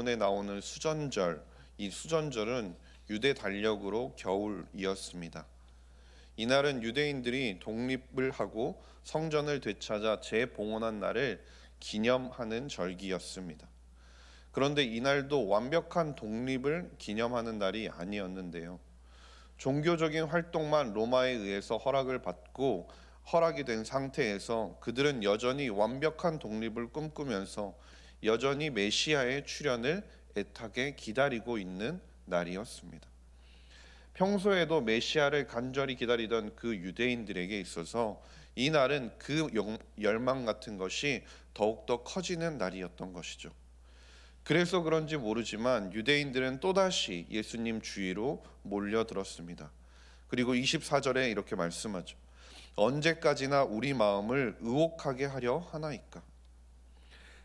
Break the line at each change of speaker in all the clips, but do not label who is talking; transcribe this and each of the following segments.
본문에 나오는 수전절, 이 수전절은 유대 달력으로 겨울이었습니다. 이날은 유대인들이 독립을 하고 성전을 되찾아 재봉헌한 날을 기념하는 절기였습니다. 그런데 이날도 완벽한 독립을 기념하는 날이 아니었는데요. 종교적인 활동만 로마에 의해서 허락을 받고 허락이 된 상태에서 그들은 여전히 완벽한 독립을 꿈꾸면서 여전히 메시아의 출현을 애타게 기다리고 있는 날이었습니다. 평소에도 메시아를 간절히 기다리던 그 유대인들에게 있어서 이 날은 그 열망 같은 것이 더욱더 커지는 날이었던 것이죠. 그래서 그런지 모르지만 유대인들은 또다시 예수님 주위로 몰려들었습니다. 그리고 24절에 이렇게 말씀하죠. 언제까지나 우리 마음을 의혹하게 하려 하나이까?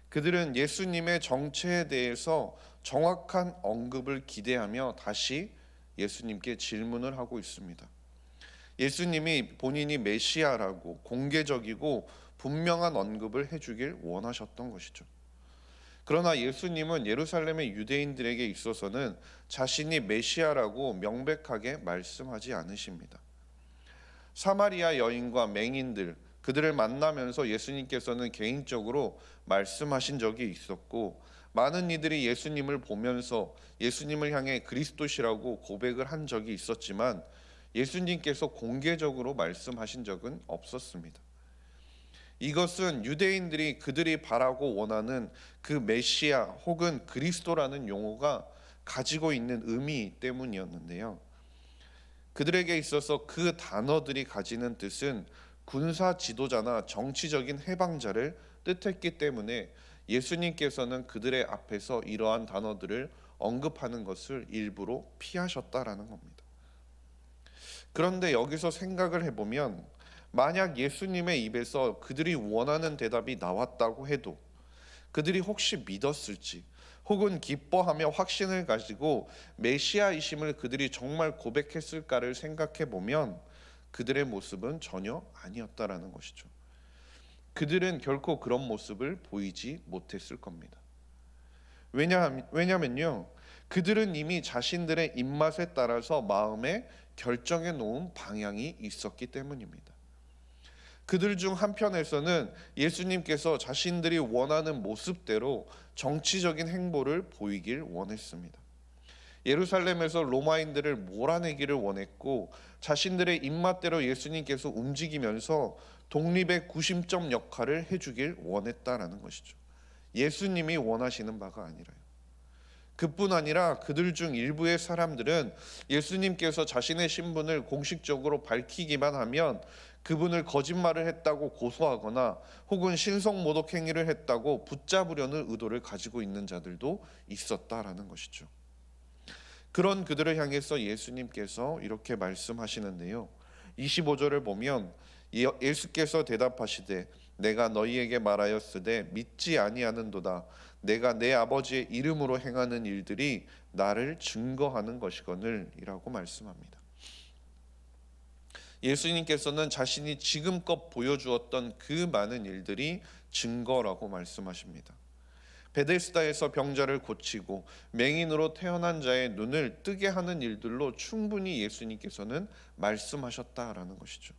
그들은 예수님의 정체에 대해서 정확한 언급을 기대하며 다시 예수님께 질문을 하고 있습니다. 예수님이 본인이 메시아라고 공개적이고 분명한 언급을 해주길 원하셨던 것이죠. 그러나 예수님은 예루살렘의 유대인들에게 있어서는 자신이 메시아라고 명백하게 말씀하지 않으십니다. 사마리아 여인과 맹인들, 그들을 만나면서 예수님께서는 개인적으로 말씀하신 적이 있었고, 많은 이들이 예수님을 보면서 예수님을 향해 그리스도시라고 고백을 한 적이 있었지만 예수님께서 공개적으로 말씀하신 적은 없었습니다. 이것은 유대인들이 그들이 바라고 원하는 그 메시아 혹은 그리스도라는 용어가 가지고 있는 의미 때문이었는데요. 그들에게 있어서 그 단어들이 가지는 뜻은 군사 지도자나 정치적인 해방자를 뜻했기 때문에 예수님께서는 그들의 앞에서 이러한 단어들을 언급하는 것을 일부러 피하셨다라는 겁니다. 그런데 여기서 생각을 해보면 만약 예수님의 입에서 그들이 원하는 대답이 나왔다고 해도 그들이 혹시 믿었을지 혹은 기뻐하며 확신을 가지고 메시아이심을 그들이 정말 고백했을까를 생각해 보면 그들의 모습은 전혀 아니었다라는 것이죠. 그들은 결코 그런 모습을 보이지 못했을 겁니다. 왜냐면요, 그들은 이미 자신들의 입맛에 따라서 마음에 결정해 놓은 방향이 있었기 때문입니다. 그들 중 한편에서는 예수님께서 자신들이 원하는 모습대로 정치적인 행보를 보이길 원했습니다. 예루살렘에서 로마인들을 몰아내기를 원했고 자신들의 입맛대로 예수님께서 움직이면서 독립의 구심점 역할을 해주길 원했다라는 것이죠. 예수님이 원하시는 바가 아니라요. 그뿐 아니라 그들 중 일부의 사람들은 예수님께서 자신의 신분을 공식적으로 밝히기만 하면 그분을 거짓말을 했다고 고소하거나 혹은 신성모독 행위를 했다고 붙잡으려는 의도를 가지고 있는 자들도 있었다라는 것이죠. 그런 그들을 향해서 예수님께서 이렇게 말씀하시는데요. 25절을 보면 예수께서 대답하시되 내가 너희에게 말하였으되 믿지 아니하는도다. 내가 내 아버지의 이름으로 행하는 일들이 나를 증거하는 것이거늘 이라고 말씀합니다. 예수님께서는 자신이 지금껏 보여주었던 그 많은 일들이 증거라고 말씀하십니다. 베데스다에서 병자를 고치고 맹인으로 태어난 자의 눈을 뜨게 하는 일들로 충분히 예수님께서는 말씀하셨다라는 것이죠.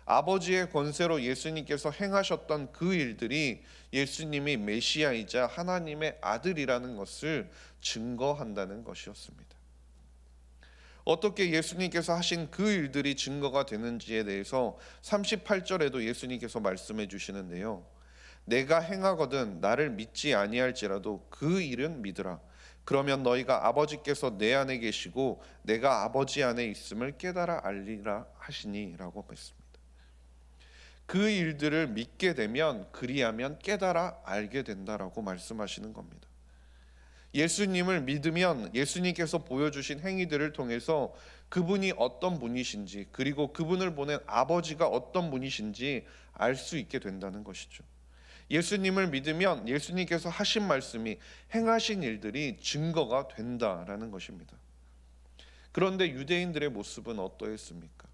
아버지의 권세로 예수님께서 행하셨던 그 일들이 예수님이 메시아이자 하나님의 아들이라는 것을 증거한다는 것이었습니다. 어떻게 예수님께서 하신 그 일들이 증거가 되는지에 대해서 38절에도 예수님께서 말씀해 주시는데요. 내가 행하거든 나를 믿지 아니할지라도 그 일은 믿으라. 그러면 너희가 아버지께서 내 안에 계시고 내가 아버지 안에 있음을 깨달아 알리라 하시니라고 했습니다. 그 일들을 믿게 되면 그리하면 깨달아 알게 된다라고 말씀하시는 겁니다. 예수님을 믿으면 예수님께서 보여주신 행위들을 통해서 그분이 어떤 분이신지 그리고 그분을 보낸 아버지가 어떤 분이신지 알 수 있게 된다는 것이죠. 예수님을 믿으면 예수님께서 하신 말씀이 행하신 일들이 증거가 된다라는 것입니다. 그런데 유대인들의 모습은 어떠했습니까?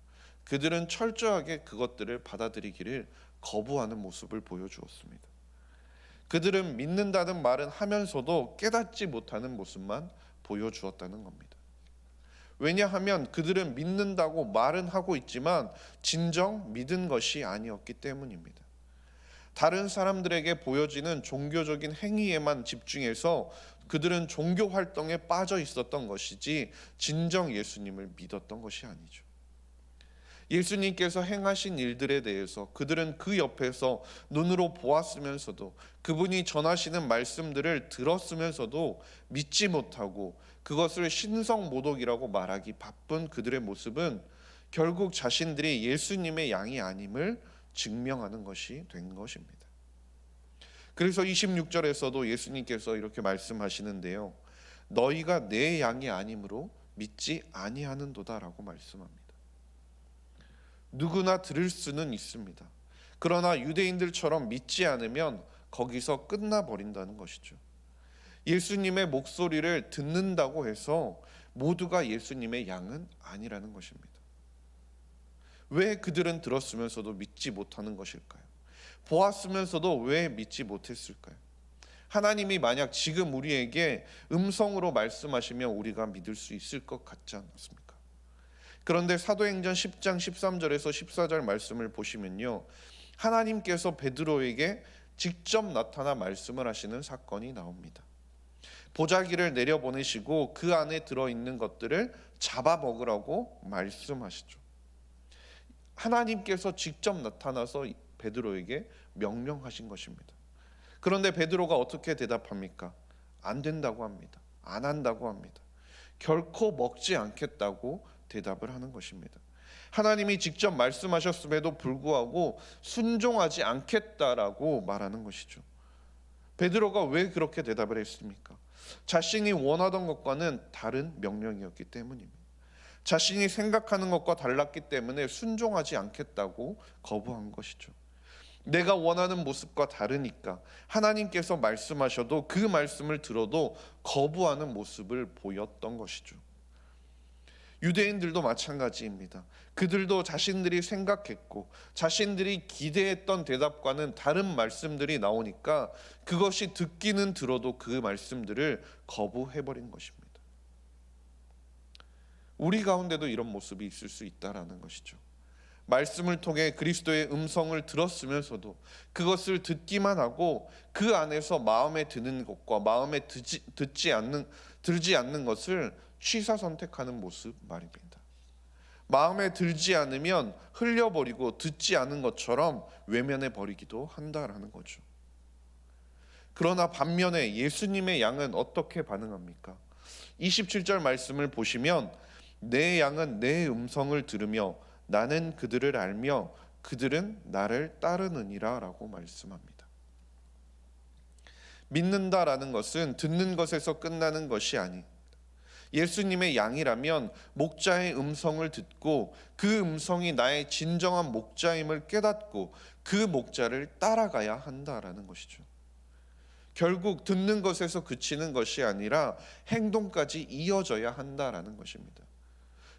그들은 철저하게 그것들을 받아들이기를 거부하는 모습을 보여주었습니다. 그들은 믿는다는 말은 하면서도 깨닫지 못하는 모습만 보여주었다는 겁니다. 왜냐하면 그들은 믿는다고 말은 하고 있지만 진정 믿은 것이 아니었기 때문입니다. 다른 사람들에게 보여지는 종교적인 행위에만 집중해서 그들은 종교 활동에 빠져 있었던 것이지 진정 예수님을 믿었던 것이 아니죠. 예수님께서 행하신 일들에 대해서 그들은 그 옆에서 눈으로 보았으면서도, 그분이 전하시는 말씀들을 들었으면서도 믿지 못하고 그것을 신성모독이라고 말하기 바쁜 그들의 모습은 결국 자신들이 예수님의 양이 아님을 증명하는 것이 된 것입니다. 그래서 26절에서도 예수님께서 이렇게 말씀하시는데요, 너희가 내 양이 아니므로 믿지 아니하는도다라고 말씀합니다. 누구나 들을 수는 있습니다. 그러나 유대인들처럼 믿지 않으면 거기서 끝나버린다는 것이죠. 예수님의 목소리를 듣는다고 해서 모두가 예수님의 양은 아니라는 것입니다. 왜 그들은 들었으면서도 믿지 못하는 것일까요? 보았으면서도 왜 믿지 못했을까요? 하나님이 만약 지금 우리에게 음성으로 말씀하시면 우리가 믿을 수 있을 것 같지 않습니까? 그런데 사도행전 10장 13절에서 14절 말씀을 보시면요, 하나님께서 베드로에게 직접 나타나 말씀을 하시는 사건이 나옵니다. 보자기를 내려보내시고 그 안에 들어있는 것들을 잡아먹으라고 말씀하시죠. 하나님께서 직접 나타나서 베드로에게 명령하신 것입니다. 그런데 베드로가 어떻게 대답합니까? 안 된다고 합니다. 안 한다고 합니다. 결코 먹지 않겠다고 대답을 하는 것입니다. 하나님이 직접 말씀하셨음에도 불구하고 순종하지 않겠다라고 말하는 것이죠. 베드로가 왜 그렇게 대답을 했습니까? 자신이 원하던 것과는 다른 명령이었기 때문입니다. 자신이 생각하는 것과 달랐기 때문에 순종하지 않겠다고 거부한 것이죠. 내가 원하는 모습과 다르니까 하나님께서 말씀하셔도 그 말씀을 들어도 거부하는 모습을 보였던 것이죠. 유대인들도 마찬가지입니다. 그들도 자신들이 생각했고 자신들이 기대했던 대답과는 다른 말씀들이 나오니까 그것이 듣기는 들어도 그 말씀들을 거부해버린 것입니다. 우리 가운데도 이런 모습이 있을 수 있다라는 것이죠. 말씀을 통해 그리스도의 음성을 들었으면서도 그것을 듣기만 하고 그 안에서 마음에 드는 것과 마음에 들지 않는 것을 취사 선택하는 모습 말입니다. 마음에 들지 않으면 흘려버리고 듣지 않은 것처럼 외면해 버리기도 한다라는 거죠. 그러나 반면에 예수님의 양은 어떻게 반응합니까? 27절 말씀을 보시면 내 양은 내 음성을 들으며 나는 그들을 알며 그들은 나를 따르느니라 라고 말씀합니다. 믿는다라는 것은 듣는 것에서 끝나는 것이 아니, 예수님의 양이라면 목자의 음성을 듣고 그 음성이 나의 진정한 목자임을 깨닫고 그 목자를 따라가야 한다라는 것이죠. 결국 듣는 것에서 그치는 것이 아니라 행동까지 이어져야 한다라는 것입니다.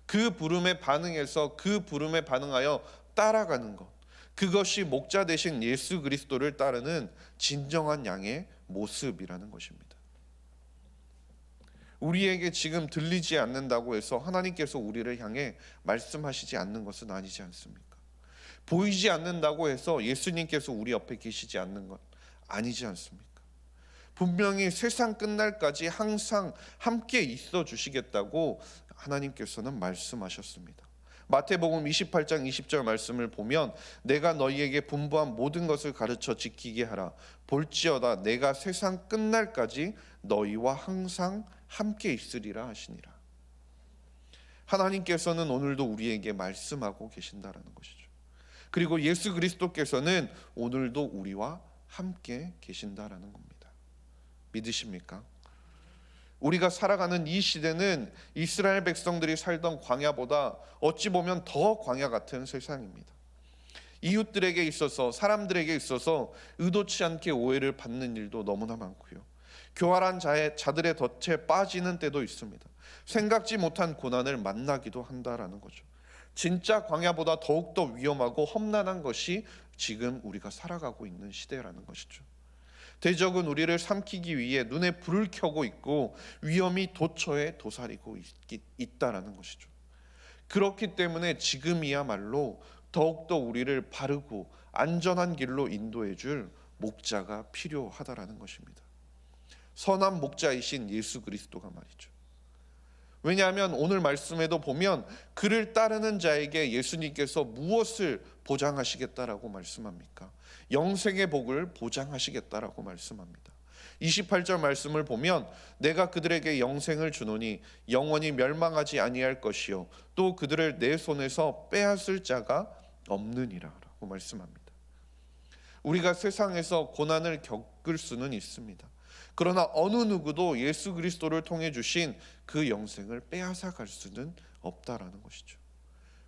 그 부름에 반응해서 그 부름에 반응하여 따라가는 것, 그것이 목자 되신 예수 그리스도를 따르는 진정한 양의 모습이라는 것입니다. 우리에게 지금 들리지 않는다고 해서 하나님께서 우리를 향해 말씀하시지 않는 것은 아니지 않습니까? 보이지 않는다고 해서 예수님께서 우리 옆에 계시지 않는 것 아니지 않습니까? 분명히 세상 끝날까지 항상 함께 있어 주시겠다고 하나님께서는 말씀하셨습니다. 마태복음 28장 20절 말씀을 보면 내가 너희에게 분부한 모든 것을 가르쳐 지키게 하라. 볼지어다 내가 세상 끝날까지 너희와 항상 함께 있으리라 하시니라. 하나님께서는 오늘도 우리에게 말씀하고 계신다라는 것이죠. 그리고 예수 그리스도께서는 오늘도 우리와 함께 계신다라는 겁니다. 믿으십니까? 우리가 살아가는 이 시대는 이스라엘 백성들이 살던 광야보다 어찌 보면 더 광야 같은 세상입니다. 이웃들에게 있어서, 사람들에게 있어서 의도치 않게 오해를 받는 일도 너무나 많고요. 교활한 자들의 덫에 빠지는 때도 있습니다. 생각지 못한 고난을 만나기도 한다라는 거죠. 진짜 광야보다 더욱더 위험하고 험난한 것이 지금 우리가 살아가고 있는 시대라는 것이죠. 대적은 우리를 삼키기 위해 눈에 불을 켜고 있고 위험이 도처에 도사리고 있다라는 것이죠. 그렇기 때문에 지금이야말로 더욱더 우리를 바르고 안전한 길로 인도해 줄 목자가 필요하다라는 것입니다. 선한 목자이신 예수 그리스도가 말이죠. 왜냐하면 오늘 말씀에도 보면 그를 따르는 자에게 예수님께서 무엇을 보장하시겠다라고 말씀합니까? 영생의 복을 보장하시겠다라고 말씀합니다. 28절 말씀을 보면 내가 그들에게 영생을 주노니 영원히 멸망하지 아니할 것이요 또 그들을 내 손에서 빼앗을 자가 없느니라라고 말씀합니다. 우리가 세상에서 고난을 겪을 수는 있습니다. 그러나 어느 누구도 예수 그리스도를 통해 주신 그 영생을 빼앗아 갈 수는 없다라는 것이죠.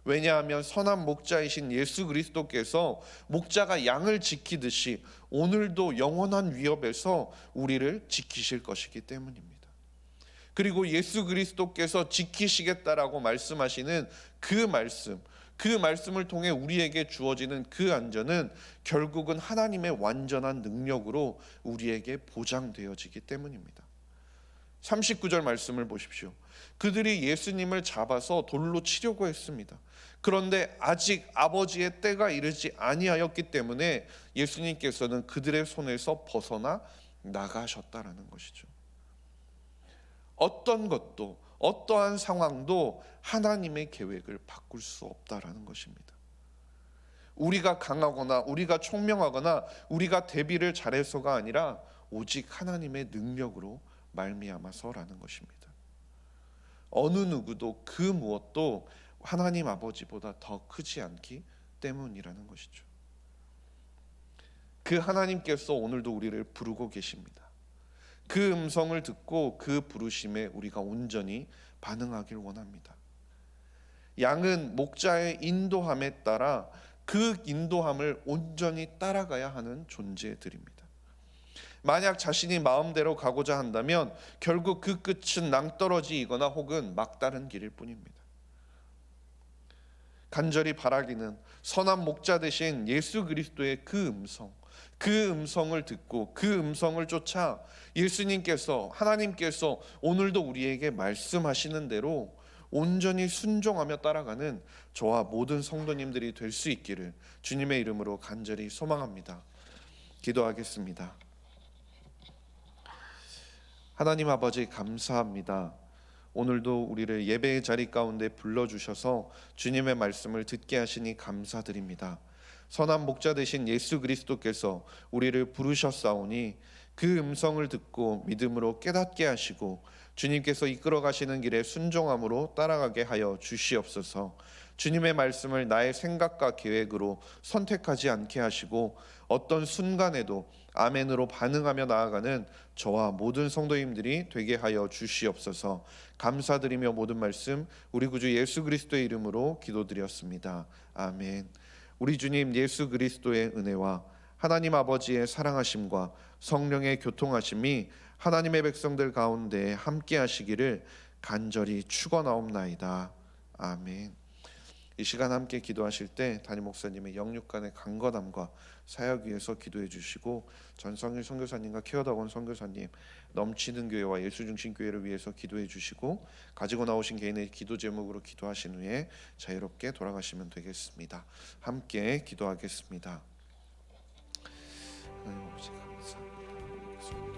왜냐하면 선한 목자이신 예수 그리스도께서 목자가 양을 지키듯이 오늘도 영원한 위협에서 우리를 지키실 것이기 때문입니다. 그리고 예수 그리스도께서 지키시겠다라고 말씀하시는 그 말씀을 통해 우리에게 주어지는 그 안전은 결국은 하나님의 완전한 능력으로 우리에게 보장되어지기 때문입니다. 39절 말씀을 보십시오. 그들이 예수님을 잡아서 돌로 치려고 했습니다. 그런데 아직 아버지의 때가 이르지 아니하였기 때문에 예수님께서는 그들의 손에서 벗어나 나가셨다라는 것이죠. 어떤 것도 어떠한 상황도 하나님의 계획을 바꿀 수 없다라는 것입니다. 우리가 강하거나 우리가 총명하거나 우리가 대비를 잘해서가 아니라 오직 하나님의 능력으로 말미암아서라는 것입니다. 어느 누구도 그 무엇도 하나님 아버지보다 더 크지 않기 때문이라는 것이죠. 그 하나님께서 오늘도 우리를 부르고 계십니다. 그 음성을 듣고 그 부르심에 우리가 온전히 반응하길 원합니다. 양은 목자의 인도함에 따라 그 인도함을 온전히 따라가야 하는 존재들입니다. 만약 자신이 마음대로 가고자 한다면 결국 그 끝은 낭떠러지이거나 혹은 막다른 길일 뿐입니다. 간절히 바라기는 선한 목자 되신 예수 그리스도의 그 음성을 듣고 그 음성을 쫓아 예수님께서 하나님께서 오늘도 우리에게 말씀하시는 대로 온전히 순종하며 따라가는 저와 모든 성도님들이 될 수 있기를 주님의 이름으로 간절히 소망합니다. 기도하겠습니다. 하나님 아버지 감사합니다. 오늘도 우리를 예배의 자리 가운데 불러주셔서 주님의 말씀을 듣게 하시니 감사드립니다. 선한 목자 되신 예수 그리스도께서 우리를 부르셨사오니 그 음성을 듣고 믿음으로 깨닫게 하시고 주님께서 이끌어 가시는 길에 순종함으로 따라가게 하여 주시옵소서. 주님의 말씀을 나의 생각과 계획으로 선택하지 않게 하시고 어떤 순간에도 아멘으로 반응하며 나아가는 저와 모든 성도님들이 되게 하여 주시옵소서. 감사드리며 모든 말씀 우리 구주 예수 그리스도의 이름으로 기도드렸습니다. 아멘. 우리 주님 예수 그리스도의 은혜와 하나님 아버지의 사랑하심과 성령의 교통하심이 하나님의 백성들 가운데 함께 하시기를 간절히 축원하옵나이다. 아멘. 이 시간 함께 기도하실 때 담임 목사님의 영육간의 강건함과 사역 위해서 기도해 주시고 전성일 선교사님과 케어다원 선교사님 넘치는 교회와 예수 중심 교회를 위해서 기도해 주시고 가지고 나오신 개인의 기도 제목으로 기도하신 후에 자유롭게 돌아가시면 되겠습니다. 함께 기도하겠습니다. 하나님 아버지 감사합니다.